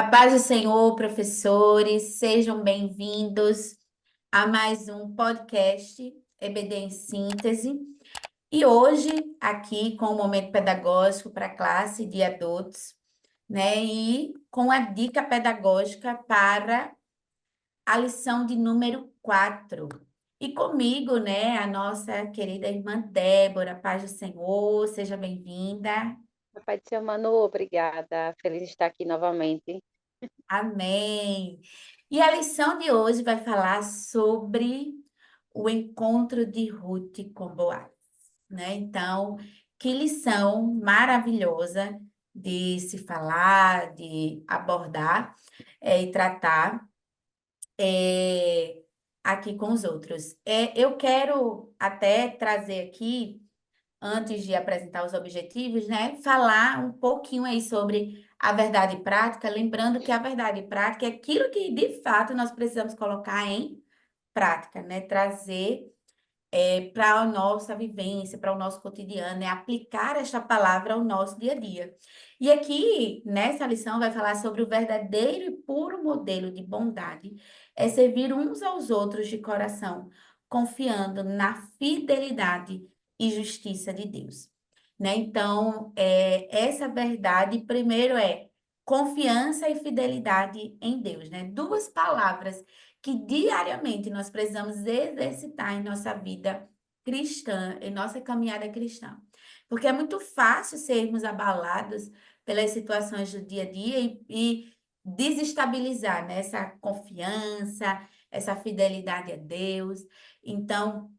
A paz do Senhor, professores, sejam bem-vindos a mais um podcast EBD em Síntese. E hoje, aqui com o momento pedagógico para a classe de adultos, né? E com a dica pedagógica para a lição de número 4. E comigo, né, a nossa querida irmã Débora, paz do Senhor, seja bem-vinda. Pai do Senhor, Manu, obrigada. Feliz de estar aqui novamente. Amém. E a lição de hoje vai falar sobre o encontro de Ruth com Boaz, né? Então, que lição maravilhosa de se falar, de abordar e tratar aqui com os outros. Eu quero até trazer aqui antes de apresentar os objetivos, né, falar um pouquinho aí sobre a verdade prática, lembrando que a verdade prática é aquilo que de fato nós precisamos colocar em prática, né, trazer para a nossa vivência, para o nosso cotidiano, né, aplicar esta palavra ao nosso dia a dia. E aqui, nessa lição, vai falar sobre o verdadeiro e puro modelo de bondade, é servir uns aos outros de coração, confiando na fidelidade e justiça de Deus. Né? Então, essa verdade, primeiro confiança e fidelidade em Deus, né? Duas palavras que diariamente nós precisamos exercitar em nossa vida cristã, em nossa caminhada cristã. Porque é muito fácil sermos abalados pelas situações do dia a dia e desestabilizar, né, essa confiança, essa fidelidade a Deus. Então,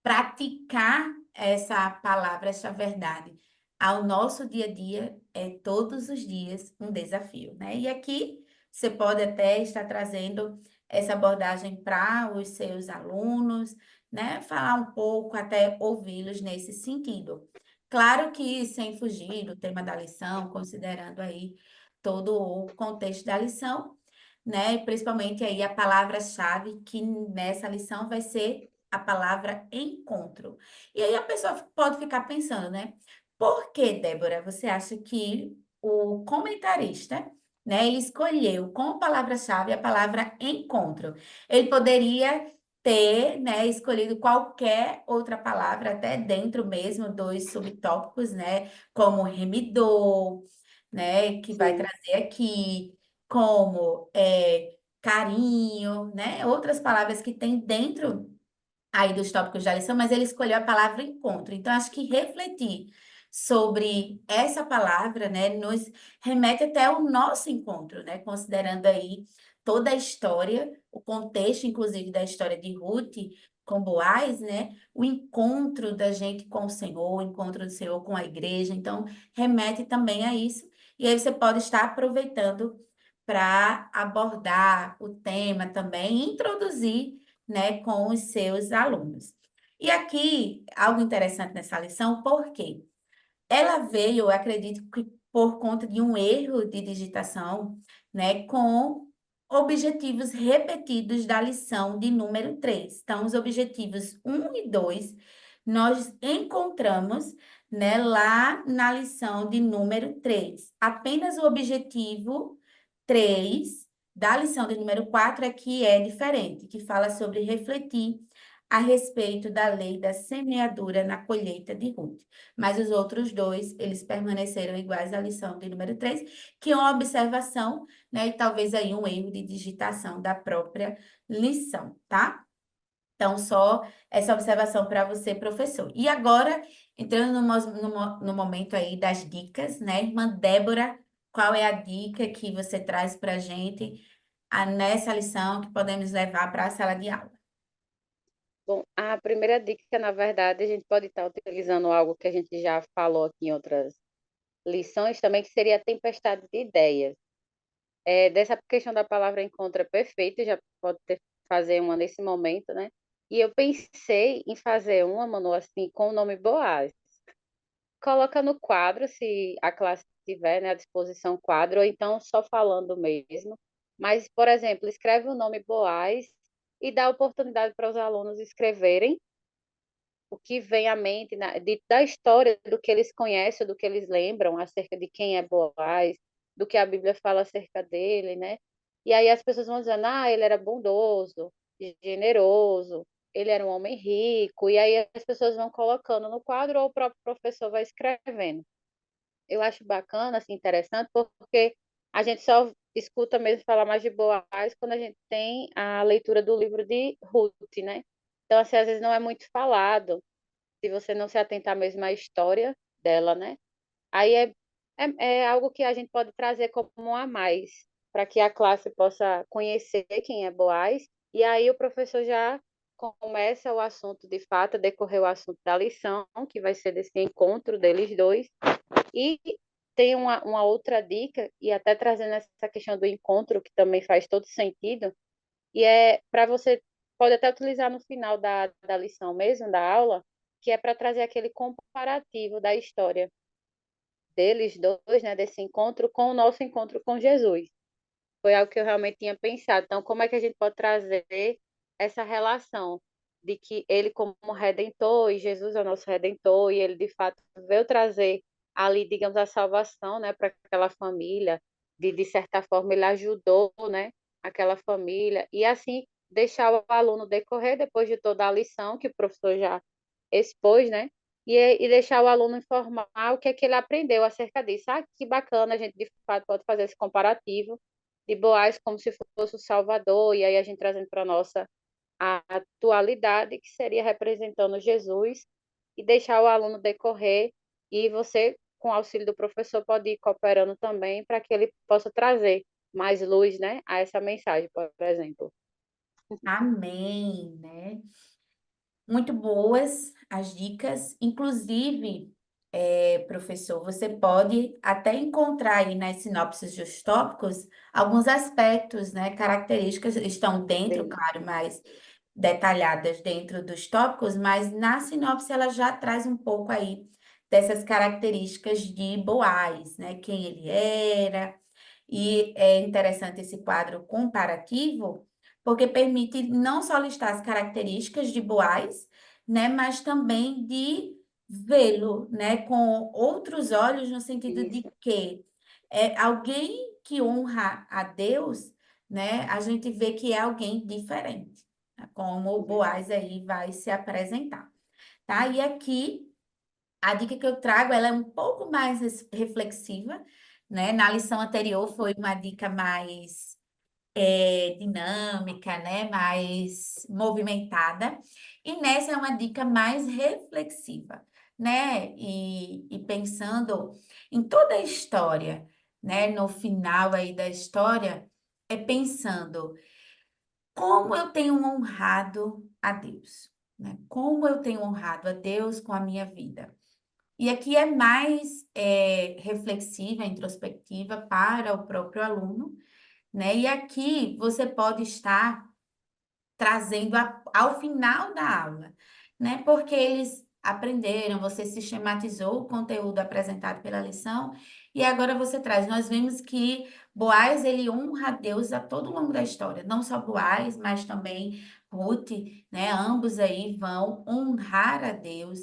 praticar essa palavra, essa verdade ao nosso dia a dia é todos os dias um desafio, né? E aqui você pode até estar trazendo essa abordagem para os seus alunos, né? Falar um pouco, até ouvi-los nesse sentido. Claro que sem fugir do tema da lição, considerando aí todo o contexto da lição, né? Principalmente aí a palavra-chave que nessa lição vai ser a palavra encontro. E aí a pessoa pode ficar pensando, né? Por que, Débora, você acha que o comentarista, né, ele escolheu como palavra-chave a palavra encontro? Ele poderia ter, né, escolhido qualquer outra palavra, até dentro mesmo dos subtópicos, né, como remidor, né, que vai Sim, trazer aqui, como carinho, né, outras palavras que tem dentro aí dos tópicos da lição, mas ele escolheu a palavra encontro. Então, acho que refletir sobre essa palavra, né, nos remete até ao nosso encontro, né, considerando aí toda a história, o contexto, inclusive, da história de Ruth com Boaz, né, o encontro da gente com o Senhor, o encontro do Senhor com a igreja. Então, remete também a isso. E aí você pode estar aproveitando para abordar o tema também, e introduzir, né, com os seus alunos. E aqui, algo interessante nessa lição, porque ela veio, eu acredito que por conta de um erro de digitação, né, com objetivos repetidos da lição de número 3. Então, os objetivos um e 2 nós encontramos, né, lá na lição de número 3. Apenas o objetivo 3 da lição de número 4 é que é diferente, que fala sobre refletir a respeito da lei da semeadura na colheita de Ruth. Mas os outros dois, eles permaneceram iguais à lição de número 3, que é uma observação, né, e talvez aí um erro de digitação da própria lição, tá? Então, só essa observação para você, professor. E agora, entrando no momento aí das dicas, né, irmã Débora, qual é a dica que você traz para a gente nessa lição que podemos levar para a sala de aula? bom, a primeira dica, na verdade, a gente pode estar utilizando algo que a gente já falou aqui em outras lições também, que seria a tempestade de ideias. Dessa questão da palavra encontro é perfeita, já pode fazer uma nesse momento, né? E eu pensei em fazer uma, Manu, assim, com o nome Boaz. Coloca no quadro, se a classe tiver, né, à disposição quadro, ou então só falando mesmo. Mas, por exemplo, escreve o nome Boaz e dá oportunidade para os alunos escreverem o que vem à mente da história, do que eles conhecem, do que eles lembram acerca de quem é Boaz, do que a Bíblia fala acerca dele, né? E aí as pessoas vão dizendo, ele era bondoso, generoso, ele era um homem rico, e aí as pessoas vão colocando no quadro ou o próprio professor vai escrevendo. Eu acho bacana, assim, interessante, porque a gente só escuta mesmo falar mais de Boaz quando a gente tem a leitura do livro de Ruth, né? Então, assim, às vezes não é muito falado, se você não se atentar mesmo à história dela, né? Aí é algo que a gente pode trazer como um a mais, para que a classe possa conhecer quem é Boaz, e aí o professor já começa o assunto de fato, decorrer o assunto da lição, que vai ser desse encontro deles dois, e tem uma outra dica, e até trazendo essa questão do encontro, que também faz todo sentido, e é para você, pode até utilizar no final da lição mesmo, da aula, que é para trazer aquele comparativo da história deles dois, né, desse encontro com o nosso encontro com Jesus. Foi algo que eu realmente tinha pensado. Então, como é que a gente pode trazer essa relação de que ele como redentor e Jesus é o nosso redentor e ele de fato veio trazer ali, digamos, a salvação, né, para aquela família, de certa forma ele ajudou, né, aquela família e assim deixar o aluno decorrer depois de toda a lição que o professor já expôs, né? E deixar o aluno informar o que é que ele aprendeu acerca disso. Que bacana, a gente de fato pode fazer esse comparativo de Boaz como se fosse o Salvador, e aí a gente trazendo para a nossa atualidade, que seria representando Jesus, e deixar o aluno decorrer, e você, com o auxílio do professor, pode ir cooperando também para que ele possa trazer mais luz, né, a essa mensagem, por exemplo. Amém, né? Muito boas as dicas. Inclusive, professor, você pode até encontrar aí nas sinopses dos tópicos alguns aspectos, né? Características estão dentro, Sim, claro, mais detalhadas dentro dos tópicos, mas na sinopse ela já traz um pouco aí dessas características de Boaz, né? Quem ele era. E é interessante esse quadro comparativo, porque permite não só listar as características de Boaz, né, mas também de vê-lo, né, com outros olhos, no sentido de isso, que é alguém que honra a Deus, né, a gente vê que é alguém diferente, né, como o verdade. Boaz aí vai se apresentar, tá? E aqui a dica que eu trago, ela é um pouco mais reflexiva, né? Na lição anterior foi uma dica mais dinâmica, né? Mais movimentada. E nessa é uma dica mais reflexiva, né? E pensando em toda a história, né? No final aí da história, é pensando como eu tenho honrado a Deus, né? Como eu tenho honrado a Deus com a minha vida. E aqui é mais reflexiva, introspectiva para o próprio aluno, né? E aqui você pode estar trazendo ao final da aula, né? Porque eles aprenderam, você sistematizou o conteúdo apresentado pela lição e agora você traz. Nós vemos que Boaz, ele honra a Deus a todo longo da história, não só Boaz, mas também Ruth, né? Ambos aí vão honrar a Deus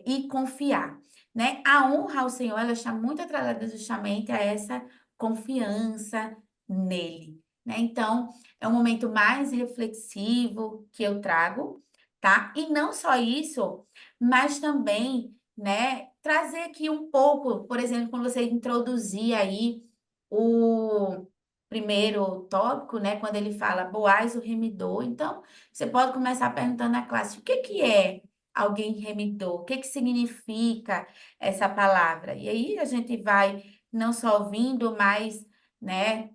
e confiar, né? A honra ao Senhor, ela está muito atrelada justamente a essa confiança nele, né? Então, é um momento mais reflexivo que eu trago, tá? E não só isso, mas também, né, trazer aqui um pouco, por exemplo, quando você introduzir aí o primeiro tópico, né, quando ele fala Boaz, o remidor, então, você pode começar perguntando à classe, o que que é alguém remidor? O que que significa essa palavra? E aí a gente vai não só ouvindo, mas, né,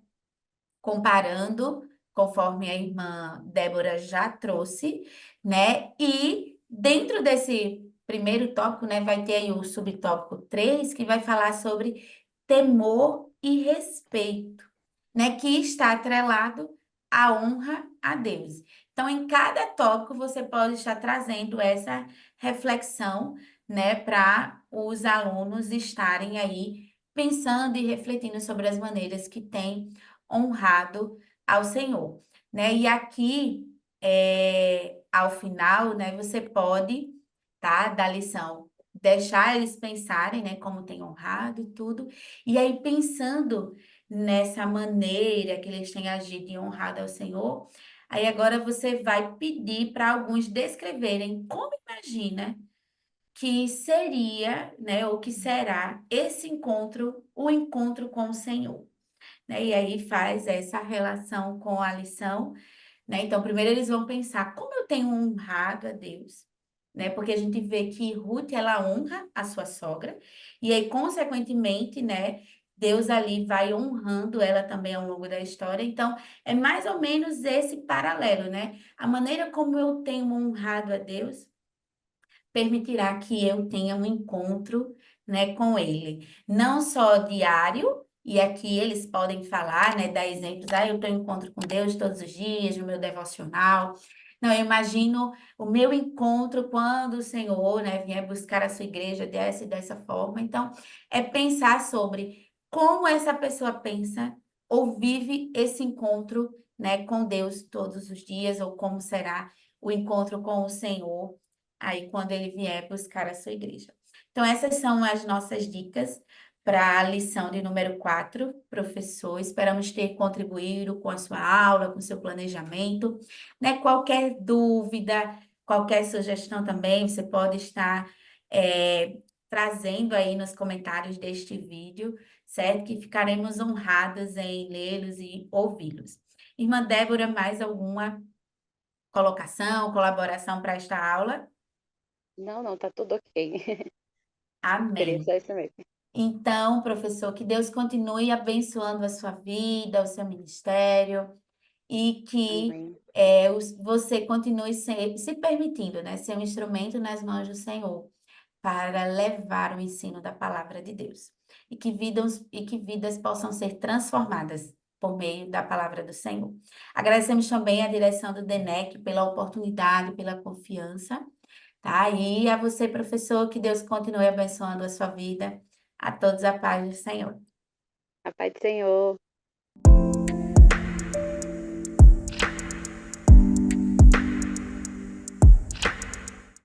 comparando, conforme a irmã Débora já trouxe, né? E dentro desse primeiro tópico, né, vai ter aí o subtópico 3 que vai falar sobre temor e respeito, né, que está atrelado à honra a Deus. Então, em cada tópico, você pode estar trazendo essa reflexão, né, para os alunos estarem aí pensando e refletindo sobre as maneiras que têm honrado ao Senhor, né? E aqui, ao final, né, você pode, tá, da lição deixar eles pensarem, né, como tem honrado e tudo. E aí, pensando nessa maneira que eles têm agido e honrado ao Senhor, aí agora você vai pedir para alguns descreverem como imagina que seria, né, ou que será esse encontro, o encontro com o Senhor, né? E aí faz essa relação com a lição, né? Então, primeiro eles vão pensar como eu tenho honrado a Deus, né? Porque a gente vê que Ruth, ela honra a sua sogra, e aí, consequentemente, né, Deus ali vai honrando ela também ao longo da história. Então, é mais ou menos esse paralelo, né? A maneira como eu tenho honrado a Deus permitirá que eu tenha um encontro, né, com ele. Não só diário, e aqui eles podem falar, né, dar exemplos, eu tenho encontro com Deus todos os dias, no meu devocional. Não, eu imagino o meu encontro quando o Senhor, né, vier buscar a sua igreja dessa e dessa forma. Então, é pensar sobre como essa pessoa pensa ou vive esse encontro, né, com Deus todos os dias, ou como será o encontro com o Senhor aí quando ele vier buscar a sua igreja. Então, essas são as nossas dicas para a lição de número 4, professor. Esperamos ter contribuído com a sua aula, com o seu planejamento, né? Qualquer dúvida, qualquer sugestão também, você pode estar trazendo aí nos comentários deste vídeo, certo? Que ficaremos honradas em lê-los e ouvi-los. Irmã Débora, mais alguma colocação, colaboração para esta aula? Não, não, tá tudo ok. Seria Amém. só isso mesmo. Então, professor, que Deus continue abençoando a sua vida, o seu ministério e que Amém. você continue se permitindo, né, ser um instrumento nas mãos do Senhor para levar o ensino da palavra de Deus e que vidas possam ser transformadas por meio da palavra do Senhor. Agradecemos também a direção do DENEC pela oportunidade, pela confiança. Tá? E a você, professor, que Deus continue abençoando a sua vida. A todos a paz do Senhor. A paz do Senhor.